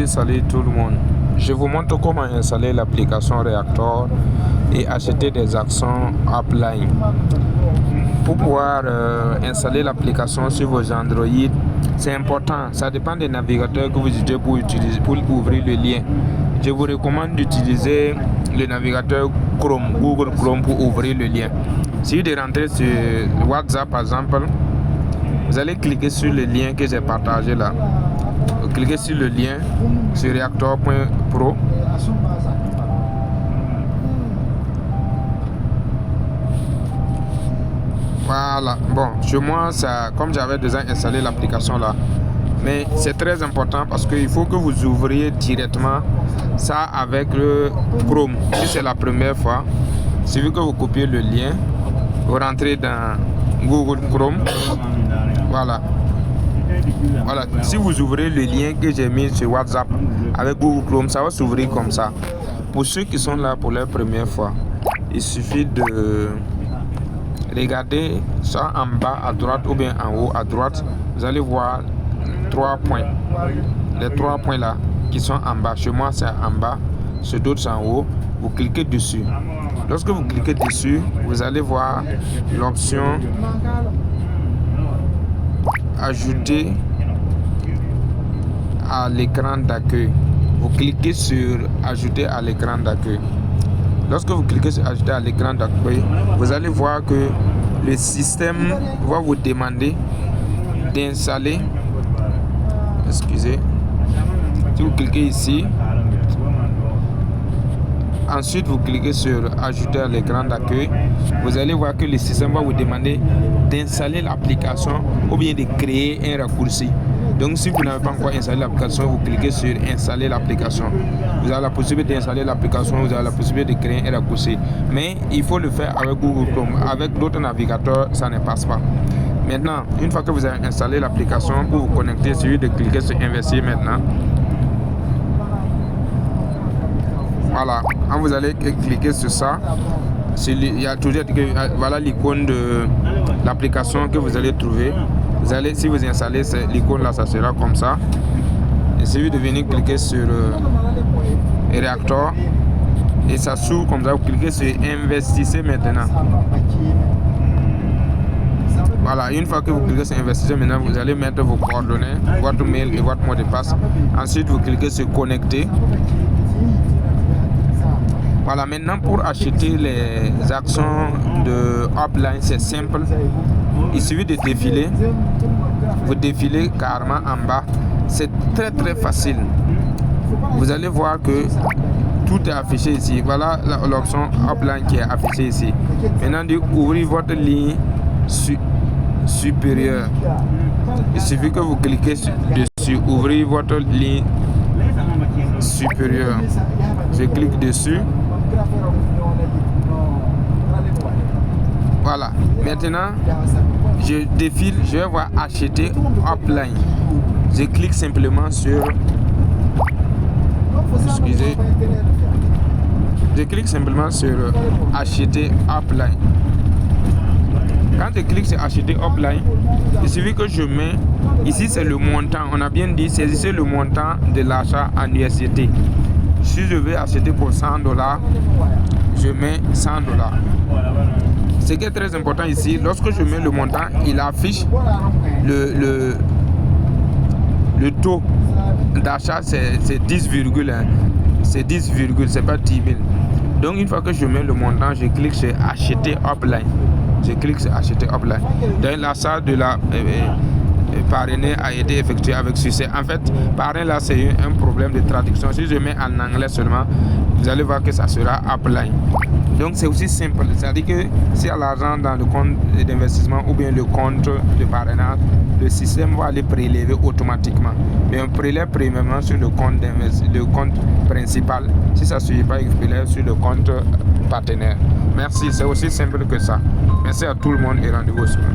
Salut tout le monde. Je vous montre comment installer l'application Reactor et acheter des actions Upline. Pour pouvoir installer l'application sur vos Android, c'est important. Ça dépend des navigateurs que vous utilisez pour ouvrir le lien. Je vous recommande d'utiliser le navigateur Chrome, Google Chrome pour ouvrir le lien. Si vous rentrez sur WhatsApp par exemple, vous allez cliquer sur le lien que j'ai partagé là. Vous cliquez sur le lien sur reactor.pro. Voilà, bon, chez moi, ça, comme j'avais déjà installé l'application là, mais c'est très important parce qu'il faut que vous ouvriez directement ça avec le Chrome. Si c'est la première fois, il suffit que vous copiez le lien, vous rentrez dans Google Chrome, voilà. Voilà, si vous ouvrez le lien que j'ai mis sur WhatsApp avec Google Chrome, ça va s'ouvrir comme ça. Pour ceux qui sont là pour la première fois, il suffit de regarder ça en bas à droite ou bien en haut à droite. Vous allez voir 3 points. Les 3 points là qui sont en bas. Chez moi c'est en bas, chez d'autres c'est en haut. Vous cliquez dessus. Lorsque vous cliquez dessus, vous allez voir l'option ajouter à l'écran d'accueil. Vous cliquez sur ajouter à l'écran d'accueil. Lorsque vous cliquez sur ajouter à l'écran d'accueil, vous allez voir que le système va vous demander d'installer. Excusez. Si vous cliquez ici, ensuite vous cliquez sur ajouter à l'écran d'accueil, vous allez voir que le système va vous demander d'installer l'application ou bien de créer un raccourci. Donc si vous n'avez pas encore installé l'application, vous cliquez sur installer l'application. Vous avez la possibilité d'installer l'application, vous avez la possibilité de créer un raccourci. Mais il faut le faire avec Google Chrome. Avec d'autres navigateurs, ça ne passe pas. Maintenant, une fois que vous avez installé l'application, pour vous connecter, il suffit de cliquer sur investir maintenant. Voilà, quand vous allez cliquer sur ça, il y a toujours voilà l'icône de l'application que vous allez trouver. Vous allez, si vous installez l'icône là, ça sera comme ça. Il suffit de venir cliquer sur Reactor et ça s'ouvre comme ça. Vous cliquez sur investissez maintenant. Voilà, une fois que vous cliquez sur investissez maintenant, vous allez mettre vos coordonnées, votre mail et votre mot de passe. Ensuite, vous cliquez sur connecter. Voilà, maintenant pour acheter les actions de Upline, c'est simple. Il suffit de défiler. Vous défilez carrément en bas. C'est très facile. Vous allez voir que tout est affiché ici. Voilà l'option Upline qui est affichée ici. Maintenant, d'ouvrir votre ligne supérieure. Il suffit que vous cliquez dessus, ouvrir votre ligne supérieure. Je clique dessus. Voilà, maintenant je défile, je vais voir acheter Upline. Je clique simplement sur, excusez, je clique simplement sur acheter Upline. Quand je clique sur acheter Upline, il suffit que je mets ici, c'est le montant. On a bien dit, saisissez le montant de l'achat en USDT. Si je veux acheter pour $100, je mets $100. Ce qui est très important ici, lorsque je mets le montant, il affiche le taux d'achat, c'est 10,1. C'est 10, c'est pas 10 000. Donc une fois que je mets le montant, je clique sur acheter Upline. Je clique sur acheter Upline. Donc l'achat de la parrainer a été effectué avec succès. En fait, parrain là, c'est un problème de traduction. Si je mets en anglais seulement, vous allez voir que ça sera Upline. Donc c'est aussi simple, c'est-à-dire que s'il y a l'argent dans le compte d'investissement ou bien le compte de parrainage, le système va aller prélever automatiquement. Mais on prélève premièrement sur le compte principal. Si ça ne suffit pas, il prélève sur le compte partenaire. Merci, c'est aussi simple que ça. Merci à tout le monde et rendez-vous au suivant.